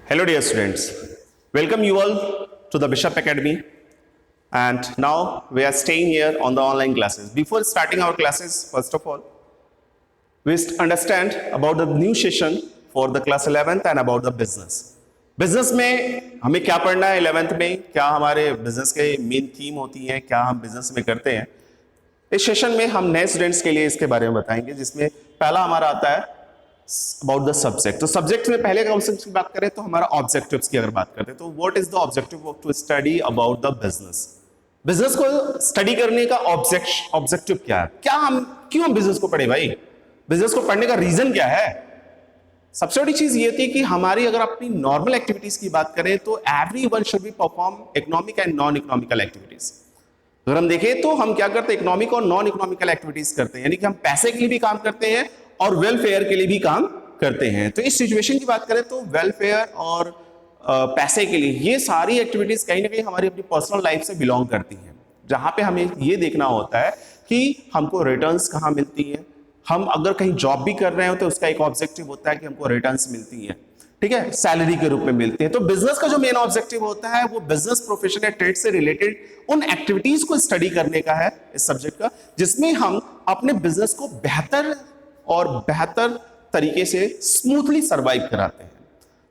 Hello dear students, welcome you all to the Bishop Academy, and now we are staying here on the online classes. Before starting our classes, first of all, we understand about the new session for the class 11th and about the business. Business में हमें क्या पढ़ना है 11th में, क्या हमारे business के main theme होती हैं, क्या हम बिजनेस में करते हैं। इस सेशन में हम नए स्टूडेंट्स के लिए इसके बारे में बताएंगे, जिसमें पहला हमारा आता है अबाउट द सब्जेक्ट। तो सब्जेक्ट में पहले कॉन्सेप्ट की बात करें तो हमारा ऑब्जेक्टिव्स की अगर बात करें तो what is the objective to study about the business. Business को स्टडी करने का ऑब्जेक्टिव क्या है, क्यों हम बिजनेस को पढ़े भाई, बिजनेस को पढ़ने का रीजन क्या है। सबसे बड़ी चीज ये थी कि हमारी अगर अपनी नॉर्मल एक्टिविटीज की बात करें तो everyone should be perform economic and non economical activities. अगर हम देखें तो हम क्या करते हैं, इकोनॉमिक और नॉन इकोनॉमिकल एक्टिविटीज करते हैं, यानी कि हम पैसे के लिए भी काम करते हैं और वेलफेयर के लिए भी काम करते हैं। तो इस सिचुएशन की बात करें तो वेलफेयर और पैसे के लिए ये सारी एक्टिविटीज कहीं ना कहीं हमारी अपनी पर्सनल लाइफ से बिलोंग करती हैं, जहां पे हमें ये देखना होता है कि हमको रिटर्न्स कहाँ मिलती हैं। हम अगर कहीं जॉब भी कर रहे हो तो उसका एक ऑब्जेक्टिव होता है कि हमको रिटर्न्स मिलती है, ठीक है, सैलरी के रूप में मिलती है। तो बिजनेस का जो मेन ऑब्जेक्टिव होता है वो बिजनेस प्रोफेशन या ट्रेड से रिलेटेड उन एक्टिविटीज को स्टडी करने का है, इस सब्जेक्ट का, जिसमें हम अपने बिजनेस को बेहतर तरीके से स्मूथली सर्वाइव कराते हैं।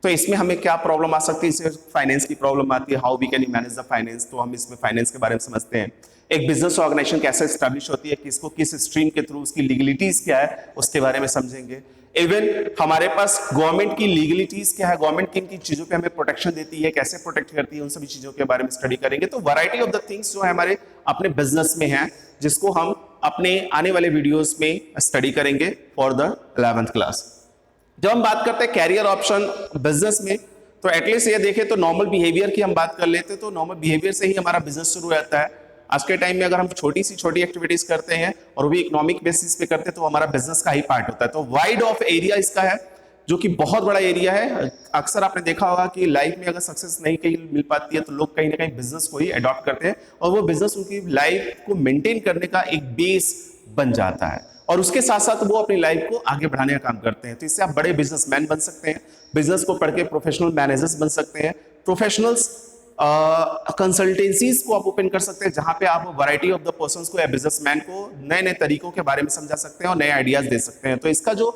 तो इसमें हमें क्या प्रॉब्लम आ सकती है, इसमें फाइनेंस की प्रॉब्लम आती है, how we can manage the finance. तो हम इसमें फाइनेंस के बारे में समझते हैं, एक बिजनेस ऑर्गेनाइजेशन कैसे स्टैब्लिश होती है, किसको किस स्ट्रीम के थ्रू, उसकी लीगलिटीज क्या है, उसके बारे में समझेंगे। इवन हमारे पास गवर्नमेंट की लीगलिटीज क्या है, गवर्नमेंट किन किन चीजों पे हमें प्रोटेक्शन देती है, कैसे प्रोटेक्ट करती है, उन सभी चीजों के बारे में स्टडी करेंगे। तो वैरायटी ऑफ द थिंग्स जो है हमारे अपने बिजनेस में है, जिसको हम अपने आने वाले वीडियोस में स्टडी करेंगे फॉर द 11th क्लास। जब हम बात करते हैं कैरियर ऑप्शन बिजनेस में, तो एटलीस्ट ये देखें तो नॉर्मल बिहेवियर की हम बात कर लेते हैं, तो नॉर्मल बिहेवियर से ही हमारा बिजनेस शुरू होता है। आज के टाइम में अगर हम छोटी एक्टिविटीज करते हैं और वो भी इकोनॉमिक बेसिस पे करते हैं तो हमारा बिजनेस का ही पार्ट होता है। तो वाइड ऑफ एरिया इसका है, जो कि बहुत बड़ा एरिया है। अक्सर आपने देखा होगा कि लाइफ में अगर सक्सेस नहीं कहीं मिल पाती है तो लोग कहीं ना कहीं बिजनेस को ही अडॉप्ट करते हैं और वो बिजनेस उनकी लाइफ को मेंटेन करने का एक बेस बन जाता है, और उसके साथ साथ वो अपनी लाइफ को आगे बढ़ाने का काम करते हैं। तो इससे आप बड़े बिजनेसमैन बन सकते हैं, बिजनेस को पढ़ के प्रोफेशनल मैनेजर्स बन सकते हैं, प्रोफेशनल्स कंसल्टेंसीज को आप ओपन कर सकते हैं, जहां पे आप वैरायटी ऑफ द पर्संस को या बिजनेसमैन को नए नए तरीकों के बारे में समझा सकते हैं और नए आइडियाज दे सकते हैं। तो इसका जो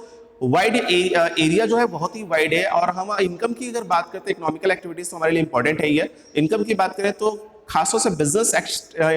वाइड एरिया जो है बहुत ही वाइड है। और हम इनकम की अगर बात करते हैं, इकोनॉमिकल एक्टिविटीज तो हमारे लिए इंपॉर्टेंट है ही है। इनकम की बात करें तो खासतौर से बिजनेस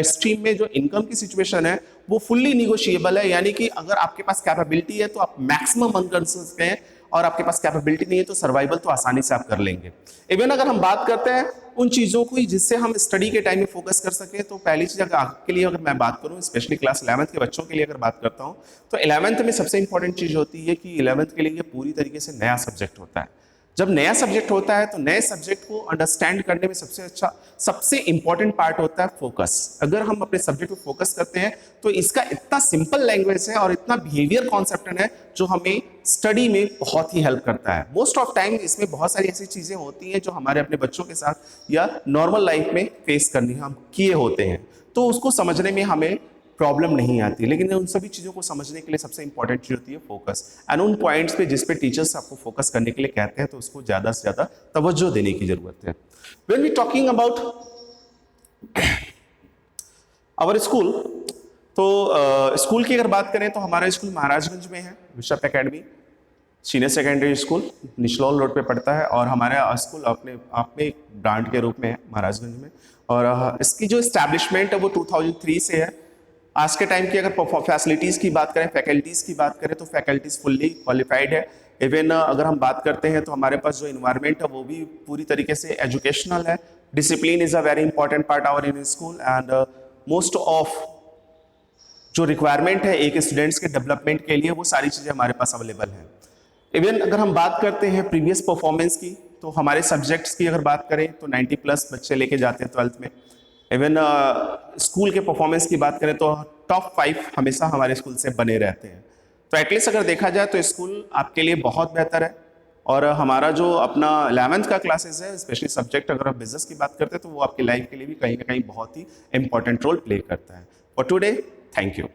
स्ट्रीम में जो इनकम की सिचुएशन है वो फुल्ली निगोशिएबल है, यानी कि अगर आपके पास कैपेबिलिटी है तो आप मैक्सिमम अर्न कर सकते हैं, और आपके पास कैपेबिलिटी नहीं है तो सर्वाइवल तो आसानी से आप कर लेंगे। इवन अगर हम बात करते हैं उन चीजों की जिससे हम स्टडी के टाइम में फोकस कर सके, तो पहली चीज अगर आपके लिए अगर मैं बात करूं, स्पेशली क्लास 11th के बच्चों के लिए अगर बात करता हूं, तो 11th में सबसे इंपॉर्टेंट चीज होती है कि 11th के लिए पूरी तरीके से नया सब्जेक्ट होता है। जब नया सब्जेक्ट होता है तो नए सब्जेक्ट को अंडरस्टैंड करने में सबसे इंपॉर्टेंट पार्ट होता है फोकस। अगर हम अपने सब्जेक्ट पे फोकस करते हैं तो इसका इतना सिंपल लैंग्वेज है और इतना बिहेवियर कॉन्सेप्ट है जो हमें स्टडी में बहुत ही हेल्प करता है। मोस्ट ऑफ टाइम इसमें बहुत सारी ऐसी चीजें होती हैं जो हमारे अपने बच्चों के साथ या नॉर्मल लाइफ में फेस करनी हम किए होते हैं, तो उसको समझने में हमें प्रॉब्लम नहीं आती। लेकिन उन सभी चीज़ों को समझने के लिए सबसे इंपॉर्टेंट चीज़ होती है फोकस, एंड उन पॉइंट्स पे जिस पे टीचर्स आपको फोकस करने के लिए कहते हैं तो उसको ज़्यादा से ज़्यादा तवज्जो देने की जरूरत है। When we talking about our school, तो स्कूल की अगर बात करें तो हमारा स्कूल महाराजगंज में है, bishop academy senior secondary school Nichlaul road पे पड़ता है, और हमारा स्कूल अपने आप में एक ब्रांड के रूप में है महाराजगंज में। और इसकी जो इस्टेब्लिशमेंट है वो 2003 से है। आज के टाइम की अगर फैसिलिटीज़ की बात करें, फैकल्टीज़ की बात करें, तो फैकल्टीज़ फुल्ली क्वालिफाइड है। इवन अगर हम बात करते हैं तो हमारे पास जो इन्वायरमेंट है वो भी पूरी तरीके से एजुकेशनल है। Discipline is a very important part our in school, and most of जो रिक्वायरमेंट है एक स्टूडेंट्स के डेवलपमेंट के लिए वो सारी चीज़ें हमारे पास अवेलेबल हैं। इवन अगर हम बात करते हैं प्रीवियस परफॉर्मेंस की, तो हमारे सब्जेक्ट्स की अगर बात करें तो 90+ बच्चे लेके जाते हैं 12th में। इवन स्कूल के परफॉर्मेंस की बात करें तो टॉप 5 हमेशा हमारे स्कूल से बने रहते हैं। तो एटलीस्ट अगर देखा जाए तो स्कूल आपके लिए बहुत बेहतर है। और हमारा जो अपना 11th का क्लासेस है, स्पेशली सब्जेक्ट अगर आप बिजनेस की बात करते हैं तो वो आपकी लाइफ के लिए भी कहीं ना कहीं बहुत ही इंपॉर्टेंट रोल प्ले करता है। For today, thank you.